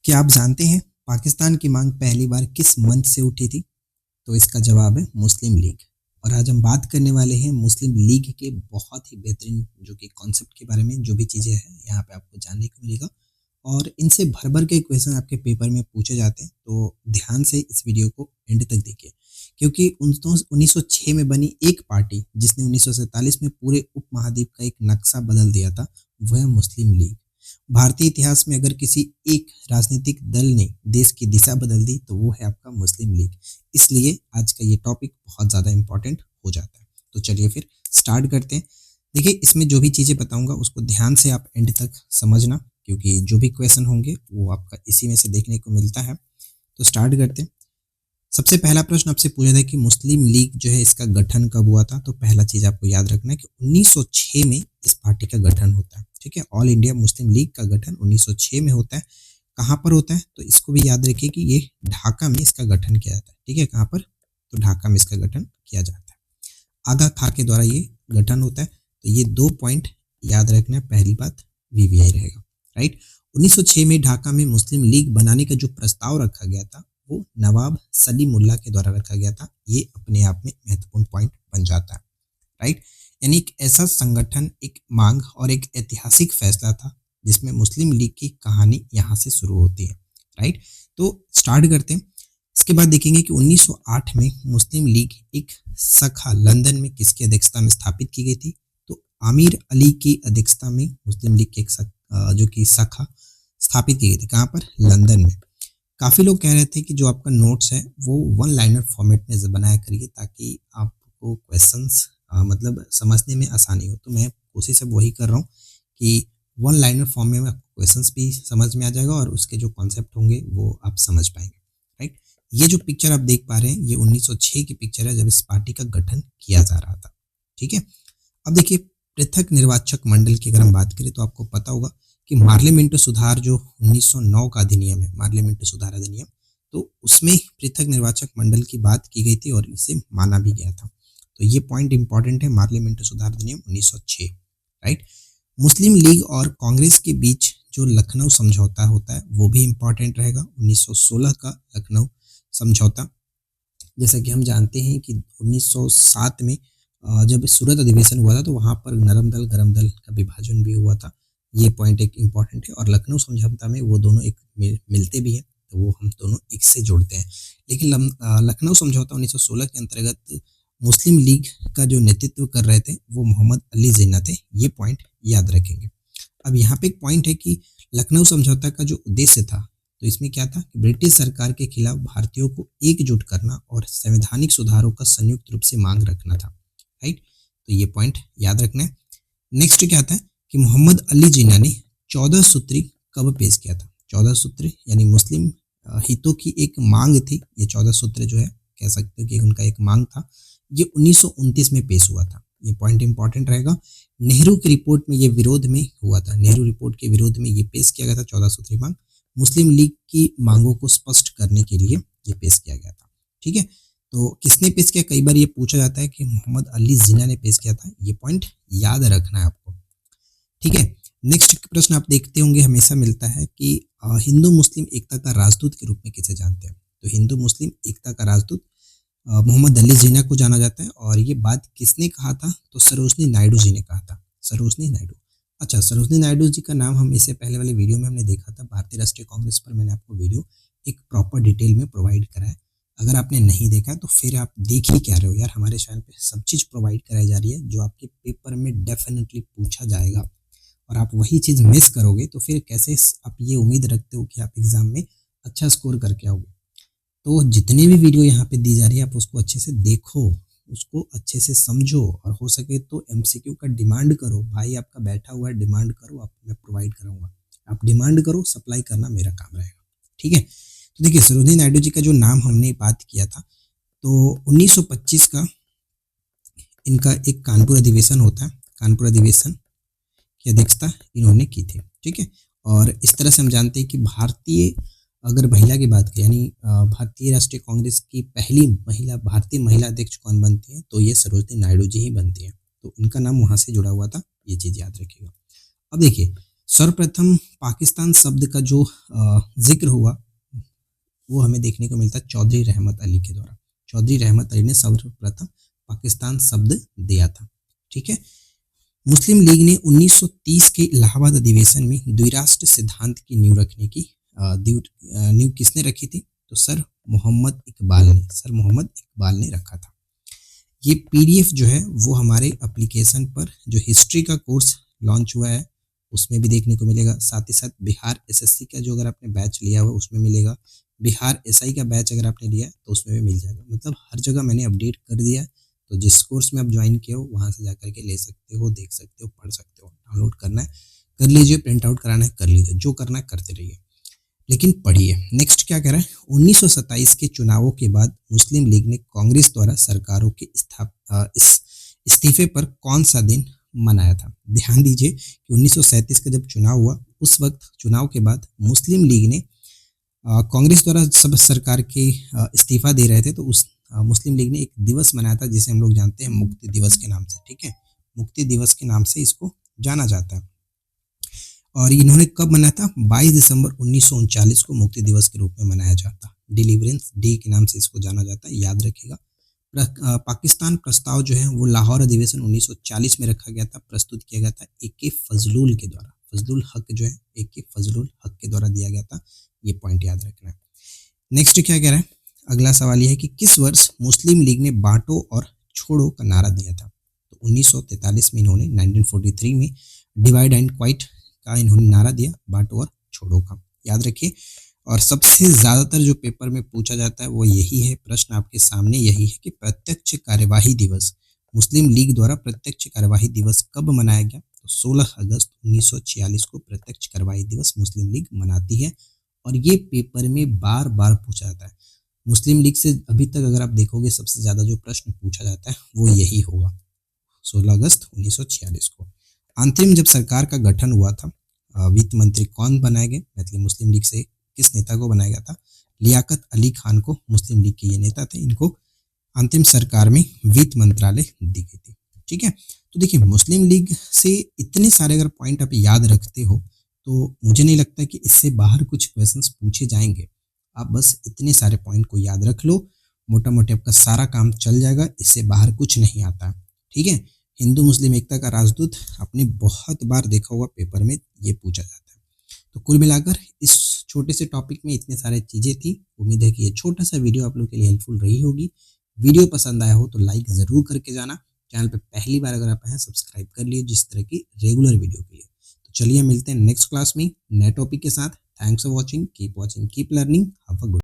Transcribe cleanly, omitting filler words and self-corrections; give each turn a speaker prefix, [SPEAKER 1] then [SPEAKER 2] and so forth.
[SPEAKER 1] क्या आप जानते हैं पाकिस्तान की मांग पहली बार किस मंच से उठी थी? तो इसका जवाब है मुस्लिम लीग। और आज हम बात करने वाले हैं मुस्लिम लीग के बहुत ही बेहतरीन जो कि कॉन्सेप्ट के बारे में, जो भी चीज़ें हैं यहाँ पे आपको जानने को मिलेगा। और इनसे भर भर के क्वेश्चन आपके पेपर में पूछे जाते हैं, तो ध्यान से इस वीडियो को एंड तक देखिए। क्योंकि 1906 में बनी एक पार्टी जिसने 1947 में पूरे उपमहाद्वीप का एक नक्शा बदल दिया था, वह मुस्लिम लीग। भारतीय इतिहास में अगर किसी एक राजनीतिक दल ने देश की दिशा बदल दी तो वो है आपका मुस्लिम लीग। इसलिए आज का ये टॉपिक बहुत ज़्यादा इंपॉर्टेंट हो जाता है। तो चलिए फिर स्टार्ट करते हैं। देखिए, इसमें जो भी चीज़ें बताऊंगा उसको ध्यान से आप एंड तक समझना, क्योंकि जो भी क्वेश्चन होंगे वो आपका इसी में से देखने को मिलता है। तो स्टार्ट करते हैं। सबसे पहला प्रश्न आपसे पूछा था कि मुस्लिम लीग जो है इसका गठन कब हुआ था। तो पहला चीज़ आपको याद रखना है कि 1906 में इस पार्टी का गठन होता है। ठीक है, ऑल इंडिया मुस्लिम लीग का गठन 1906 में होता है। कहाँ पर होता है? तो इसको भी याद रखिए कि ये ढाका में इसका गठन किया जाता है। ठीक है, कहाँ पर? तो ढाका में इसका गठन किया जाता है। आगा खां के द्वारा ये गठन होता है। तो ये 2 पॉइंट याद रखना है। पहली बात वीवीआई रहेगा, राइट। 1906 में ढाका में मुस्लिम लीग बनाने का जो प्रस्ताव रखा गया था वो नवाब सलीमुल्लाह के द्वारा रखा गया था। ये अपने आप में महत्वपूर्ण पॉइंट बन जाता है, राइट। यानी एक ऐसा संगठन, एक मांग और एक ऐतिहासिक फैसला था जिसमें मुस्लिम लीग की कहानी यहाँ से शुरू होती है, राइट। तो स्टार्ट करते हैं। इसके बाद देखेंगे कि 1908 में मुस्लिम लीग एक शाखा लंदन में किसकी अध्यक्षता में स्थापित की गई थी? तो आमिर अली की अध्यक्षता में मुस्लिम लीग की एक जो कि शाखा स्थापित की गई थी। कहाँ पर? लंदन में। काफ़ी लोग कह रहे थे कि जो आपका नोट्स है वो 1 लाइनर फॉर्मेट में बनाया करिए ताकि आपको क्वेश्चंस मतलब समझने में आसानी हो। तो मैं कोशिश अब वही कर रहा हूँ कि 1 लाइनर फॉर्म में आपको क्वेश्चंस भी समझ में आ जाएगा और उसके जो कॉन्सेप्ट होंगे वो आप समझ पाएंगे, राइट। ये जो पिक्चर आप देख पा रहे हैं ये 1906 की पिक्चर है, जब इस पार्टी का गठन किया जा रहा था। ठीक है, अब देखिए पृथक निर्वाचक मंडल की अगर हम बात करें तो आपको पता होगा कि पार्लियामेंट सुधार जो 1909 का अधिनियम है, पार्लियामेंट सुधार अधिनियम, तो उसमें पृथक निर्वाचक मंडल की बात की गई थी और इसे माना भी गया था। तो ये पॉइंट इंपॉर्टेंट है, पार्लियामेंट सुधार अधिनियम 1906, राइट। मुस्लिम लीग और कांग्रेस के बीच जो लखनऊ समझौता होता है वो भी इंपॉर्टेंट रहेगा। 1916 का लखनऊ समझौता, जैसा कि हम जानते हैं कि 1907 में जब सूरत अधिवेशन हुआ था तो वहाँ पर नरम दल गरम दल का विभाजन भी हुआ था। ये पॉइंट एक इम्पॉर्टेंट है। और लखनऊ समझौता में वो दोनों एक मिलते भी हैं, तो वो हम दोनों एक से जोड़ते हैं। लेकिन लखनऊ समझौता 1916 के अंतर्गत मुस्लिम लीग का जो नेतृत्व कर रहे थे वो मोहम्मद अली जिन्ना थे। ये पॉइंट याद रखेंगे। अब यहाँ पे एक पॉइंट है कि लखनऊ समझौता का जो उद्देश्य था, तो इसमें क्या था कि ब्रिटिश सरकार के खिलाफ भारतीयों को एकजुट करना और संवैधानिक सुधारों का संयुक्त रूप से मांग रखना था, राइट। तो ये पॉइंट याद रखना है। नेक्स्ट क्या था कि मोहम्मद अली जिन्ना ने 14 सूत्री कब पेश किया था? 14 सूत्र यानी मुस्लिम हितों की एक मांग थी। ये 14 सूत्र जो है कह सकते हो कि उनका एक मांग था। ये 1929 में पेश हुआ था। ये पॉइंट इंपॉर्टेंट रहेगा। नेहरू की रिपोर्ट में ये विरोध में हुआ था। नेहरू रिपोर्ट के विरोध में ये पेश किया गया था 14 सूत्री मांग। मुस्लिम लीग की मांगों को स्पष्ट करने के लिए ये पेश किया गया था। ठीक है, तो किसने पेश किया? कई बार ये पूछा जाता है कि मोहम्मद अली जिन्ना ने पेश किया था। ये पॉइंट याद रखना है आपको। ठीक है, नेक्स्ट प्रश्न आप देखते होंगे हमेशा मिलता है कि हिंदू मुस्लिम एकता का राजदूत के रूप में किसे जानते हैं? तो हिंदू मुस्लिम एकता का राजदूत मोहम्मद अली जिन्ना को जाना जाता है। और ये बात किसने कहा था? तो सरोजनी नायडू जी ने कहा था। सरोजनी नायडू। अच्छा, सरोजनी नायडू जी का नाम हम इससे पहले वाले वीडियो में हमने देखा था। भारतीय राष्ट्रीय कांग्रेस पर मैंने आपको वीडियो एक प्रॉपर डिटेल में प्रोवाइड करा है। अगर आपने नहीं देखा तो फिर आप देख ही क्या रहे हो यार। हमारे चैनल पे सब चीज़ प्रोवाइड कराई जा रही है जो आपके पेपर में डेफिनेटली पूछा जाएगा। और आप वही चीज़ मिस करोगे तो फिर कैसे आप ये उम्मीद रखते हो कि आप एग्ज़ाम में अच्छा स्कोर करके आओगे? तो जितनी भी वीडियो यहाँ पे दी जा रही है आप उसको अच्छे से देखो, उसको अच्छे से समझो और हो सके तो एमसीक्यू का डिमांड करो। भाई आपका बैठा हुआ है, डिमांड करो, आप मैं प्रोवाइड कराऊंगा। आप डिमांड करो, सप्लाई करना मेरा काम रहेगा। ठीक है, तो देखिए सरोजनी नायडू जी का जो नाम हमने बात किया था, तो 1925 का इनका एक कानपुर अधिवेशन होता है। कानपुर अधिवेशन की अध्यक्षता इन्होंने की थी। ठीक है, और इस तरह से हम जानते हैं कि भारतीय अगर महिला की बात करें यानी भारतीय राष्ट्रीय कांग्रेस की पहली महिला भारतीय महिला अध्यक्ष कौन बनती है? तो ये सरोजनी नायडू जी ही बनती है। तो इनका नाम वहाँ से जुड़ा हुआ था, ये चीज़ याद रखिएगा। अब देखिए सर्वप्रथम पाकिस्तान शब्द का जो जिक्र हुआ वो हमें देखने को मिलता है चौधरी रहमत अली के द्वारा। चौधरी रहमत अली ने सर्वप्रथम पाकिस्तान शब्द दिया था। ठीक है। मुस्लिम लीग ने 1930 के इलाहाबाद अधिवेशन में द्विराष्ट्र सिद्धांत की नींव रखने की नींव किसने रखी थी? तो सर मोहम्मद इकबाल ने रखा था। ये पीडीएफ जो है वो हमारे एप्लीकेशन पर जो हिस्ट्री का कोर्स लॉन्च हुआ है उसमें भी देखने को मिलेगा। साथ ही साथ बिहार एसएससी का जो अगर आपने बैच लिया हुआ उसमें मिलेगा, बिहार एसआई का बैच अगर आपने लिया तो उसमें भी मिल जाएगा। मतलब हर जगह मैंने अपडेट कर दिया है, तो जिस कोर्स में आप ज्वाइन किए हो वहाँ से जाकर के ले सकते हो, देख सकते हो, पढ़ सकते हो। डाउनलोड करना है कर लीजिए, प्रिंट आउट कराना है कर लीजिए, जो करना है करते रहिए, लेकिन पढ़िए। नेक्स्ट क्या कह रहा है? 1927 के चुनावों के बाद मुस्लिम लीग ने कांग्रेस द्वारा सरकारों के इस्तीफे पर कौन सा दिन मनाया था? ध्यान दीजिए कि 1937 का जब चुनाव हुआ उस वक्त चुनाव के बाद मुस्लिम लीग ने कांग्रेस द्वारा सब सरकार के इस्तीफा दे रहे थे, तो उस मुस्लिम लीग ने एक दिवस मनाया था जिसे हम लोग जानते हैं मुक्ति दिवस के नाम से। ठीक है, मुक्ति दिवस के नाम से इसको जाना जाता है। और इन्होंने कब मनाया था? 22 दिसंबर 1939 को मुक्ति दिवस के रूप में मनाया जाता। डिलीवरेंस डे के नाम से इसको जाना जाता है, याद रखिएगा। पाकिस्तान प्रस्ताव जो है वो लाहौर अधिवेशन 1940 में रखा गया था, प्रस्तुत किया गया था ए.के. फजलुल के द्वारा। फजलुल हक जो है ए.के. फजलुल हक के द्वारा दिया गया था, ये पॉइंट याद रखना है। नेक्स्ट क्या कह रहा है? अगला सवाल यह है कि किस वर्ष मुस्लिम लीग ने बांटो और छोड़ो का नारा दिया था? तो 1943 में इन्होंने 1943 में डिवाइड एंड क्वाइट का इन्होंने नारा दिया, बांटो और छोड़ो का, याद रखिए। और सबसे ज़्यादातर जो पेपर में पूछा जाता है वो यही है, प्रश्न आपके सामने यही है कि प्रत्यक्ष कार्यवाही दिवस, मुस्लिम लीग द्वारा प्रत्यक्ष कार्यवाही दिवस कब मनाया गया? तो 16 अगस्त 1946 को प्रत्यक्ष कार्यवाही दिवस मुस्लिम लीग मनाती है। और ये पेपर में बार बार पूछा जाता है। मुस्लिम लीग से अभी तक अगर आप देखोगे सबसे ज़्यादा जो प्रश्न पूछा जाता है वो यही होगा, 16 अगस्त 1946 को। अंतरिम जब सरकार का गठन हुआ था, वित्त मंत्री कौन बनाए गए? मतलब मुस्लिम लीग से किस नेता को बनाया गया था? लियाकत अली खान को, मुस्लिम लीग के ये नेता थे, इनको अंतिम सरकार में वित्त मंत्रालय दी गई थी। ठीक है, तो देखिए मुस्लिम लीग से इतने सारे अगर पॉइंट आप याद रखते हो तो मुझे नहीं लगता कि इससे बाहर कुछ क्वेश्चंस पूछे जाएंगे। आप बस इतने सारे पॉइंट को याद रख लो, मोटा मोटी आपका सारा काम चल जाएगा, इससे बाहर कुछ नहीं आता। ठीक है, हिंदू मुस्लिम एकता का राजदूत आपने बहुत बार देखा होगा, पेपर में ये पूछा जाता है। तो कुल मिलाकर इस छोटे से टॉपिक में इतने सारे चीज़ें थी। उम्मीद है कि ये छोटा सा वीडियो आप लोग के लिए हेल्पफुल रही होगी। वीडियो पसंद आया हो तो लाइक ज़रूर करके जाना। चैनल पे पहली बार अगर आप हैं सब्सक्राइब कर लिए जिस तरह की रेगुलर वीडियो के लिए। तो चलिए मिलते हैं नेक्स्ट क्लास में नए टॉपिक के साथ। Thanks for watching, keep learning, have a good